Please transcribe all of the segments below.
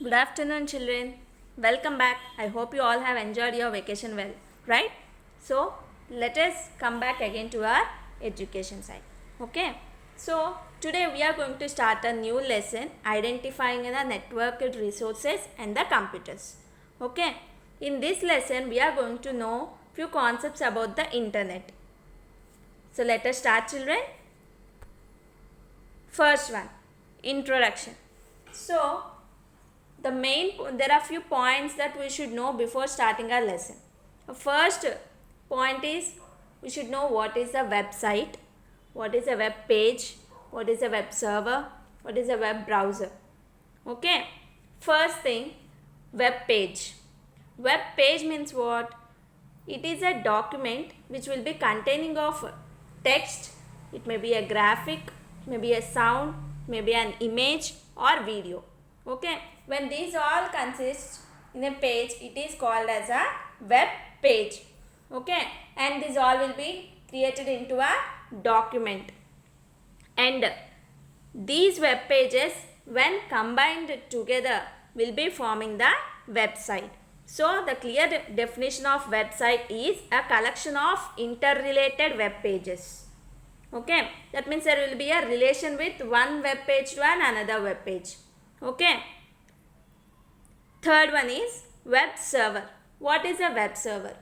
Good afternoon, children. Welcome back. I hope you all have enjoyed your vacation well, right? So, let us come back again to our education side. Okay. So, today we are going to start a new lesson identifying the networked resources and the computers. Okay. In this lesson, we are going to know few concepts about the internet. So, let us start, children. First one, introduction. So, there are few points that we should know before starting our lesson. The first point is we should know what is a website, what is a web page, what is a web server, what is a web browser. Okay. First thing, web page. Web page means what? It is a document which will be containing of text. It may be a graphic, maybe a sound, maybe an image or video. Okay. When these all consist in a page, it is called as a web page. Okay. And these all will be created into a document. And these web pages, when combined together, will be forming the website. So, the clear definition of website is a collection of interrelated web pages. Okay. That means there will be a relation with one web page to another web page. Okay. Third one is web server. What is a web server?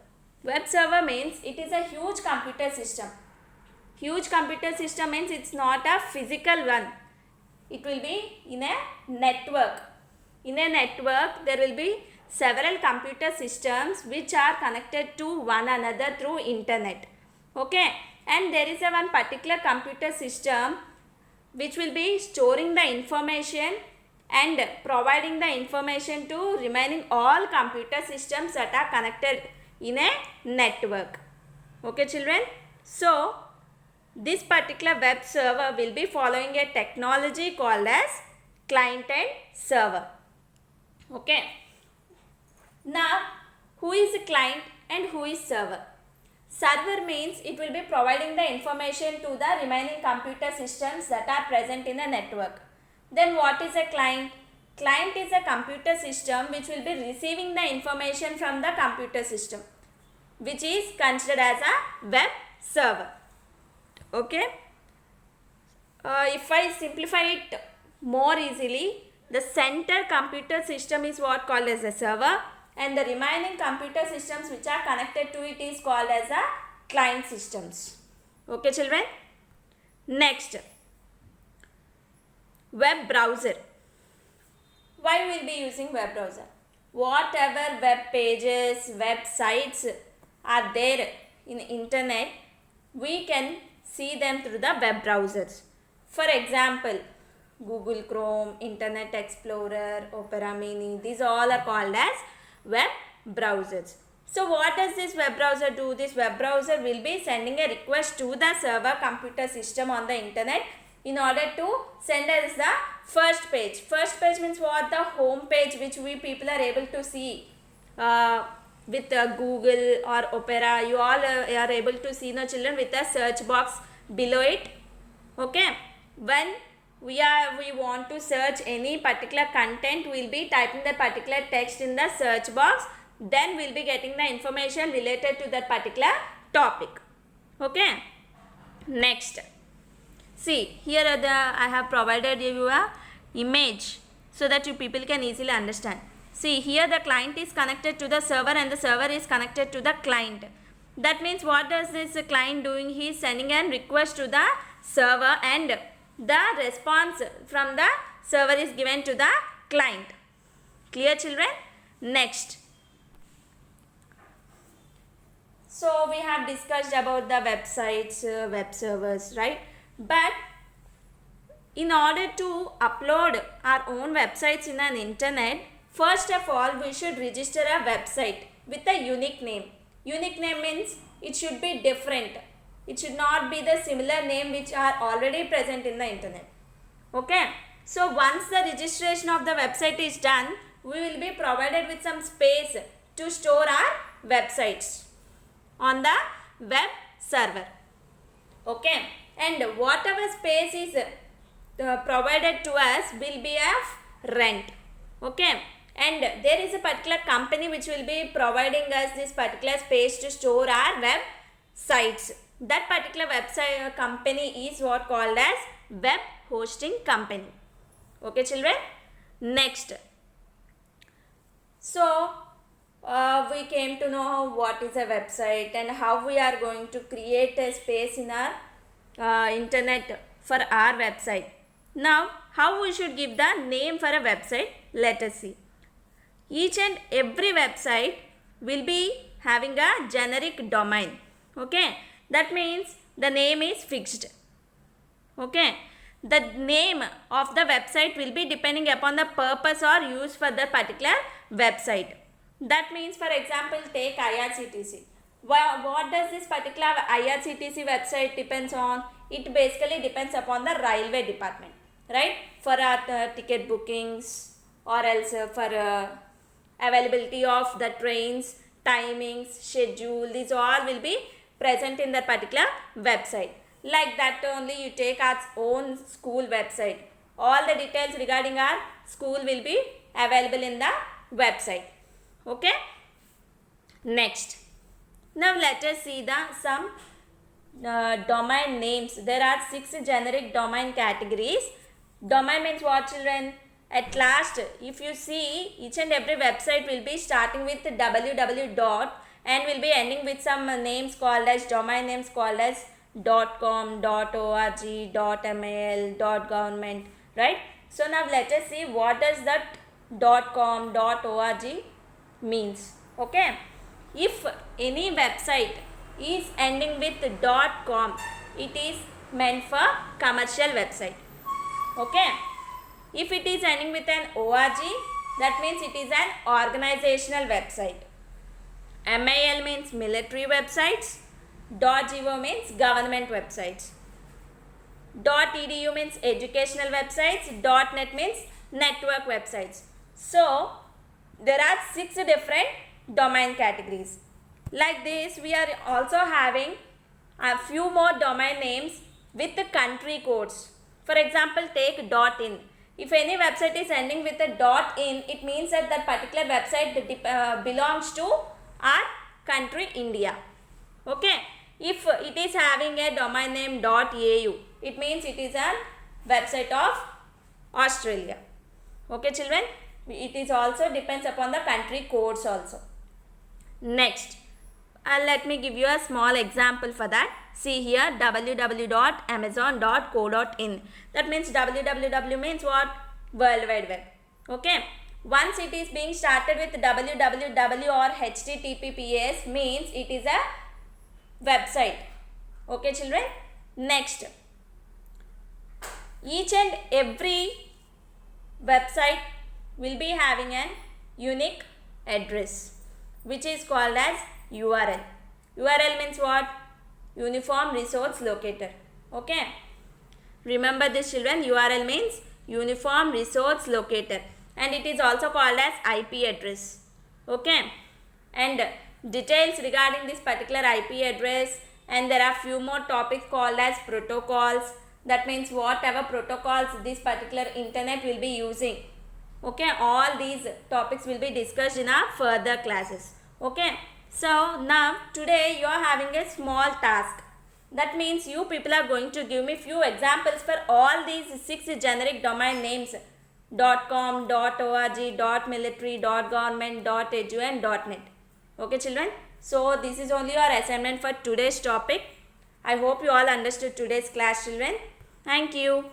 Web server means it is a huge computer system. Huge computer system means it's not a physical one. It will be in a network. In a network, there will be several computer systems which are connected to one another through internet. Okay. And there is a one particular computer system which will be storing the information and providing the information to remaining all computer systems that are connected in a network. Okay, children. So, this particular web server will be following a technology called as client and server. Okay. Now, who is client and who is server? Server means it will be providing the information to the remaining computer systems that are present in a network. Then what is a client? Client is a computer system which will be receiving the information from the computer system, which is considered as a web server. Okay. If I simplify it more easily, the center computer system is what called as a server, and the remaining computer systems which are connected to it is called as a client systems. Okay, children. Next, web browser. Why we will be using web browser? Whatever web pages, websites are there in internet, we can see them through the web browsers. For example, Google Chrome, Internet Explorer, Opera Mini, these all are called as web browsers. So what does this web browser do? This web browser will be sending a request to the server computer system on the internet in order to send us the first page. First page means what? The home page which we people are able to see with Google or Opera. You all are able to see, no children, with a search box below it. Okay. When we want to search any particular content, we will be typing that particular text in the search box. Then we will be getting the information related to that particular topic. Okay. Next. See, here I have provided you a image so that you people can easily understand. See, here the client is connected to the server and the server is connected to the client. That means what does this client doing? He is sending a request to the server and the response from the server is given to the client. Clear, children? Next. So, we have discussed about the websites, web servers, right? But in order to upload our own websites in an internet, first of all, we should register a website with a unique name. Unique name means it should be different. It should not be the similar name which are already present in the internet. Okay. So, once the registration of the website is done, we will be provided with some space to store our websites on the web server. Okay. And whatever space is provided to us will be of rent. Okay, and there is a particular company which will be providing us this particular space to store our web sites. That particular website company is what called as web hosting company. Okay children, next, so we came to know what is a website and how we are going to create a space in our internet for our website. Now how we should give the name for a website, let us see. Each and every website will be having a generic domain. Okay, that means the name is fixed. Okay, the name of the website will be depending upon the purpose or use for the particular website. That means, for example, take IRCTC. What does this particular IRCTC website depends on? It basically depends upon the railway department, right? For ticket bookings or else for availability of the trains, timings, schedule, these all will be present in that particular website. Like that only you take our own school website. All the details regarding our school will be available in the website. Okay. Next. Now let us see some domain names. There are 6 generic domain categories. Domain means what children? At last, if you see, each and every website will be starting with www dot and will be ending with some names called as domain names called as .com, .org, .mil, .government, right? So now let us see what does that .com, .org means. Okay, if any website is ending with .com, it is meant for commercial website. Okay, if it is ending with an .org, that means it is an organizational website. MIL means military websites. .gov means government websites. .edu means educational websites. .net means network websites. So there are 6 different domain categories. Like this, we are also having a few more domain names with the country codes. For example, take .in. If any website is ending with a .in, it means that that particular website belongs to our country India. Okay. If it is having a domain name .au, it means it is a website of Australia. Okay children, it is also depends upon the country codes also. Next, let me give you a small example for that. See here, www.amazon.co.in. That means www means what? World Wide Web. Okay. Once it is being started with www or https means it is a website. Okay children. Next, each and every website will be having an unique address which is called as URL. URL means what? Uniform Resource Locator. Okay, remember this children, URL means Uniform Resource Locator and it is also called as IP address. Okay, and details regarding this particular IP address, and there are few more topics called as protocols. That means whatever protocols this particular internet will be using. Okay, all these topics will be discussed in our further classes. Okay, so now today you are having a small task. That means you people are going to give me few examples for all these 6 generic domain names: .com, .org, .military, .government, .edu and .net. Okay children, so this is only your assignment for today's topic. I hope you all understood today's class children. Thank you.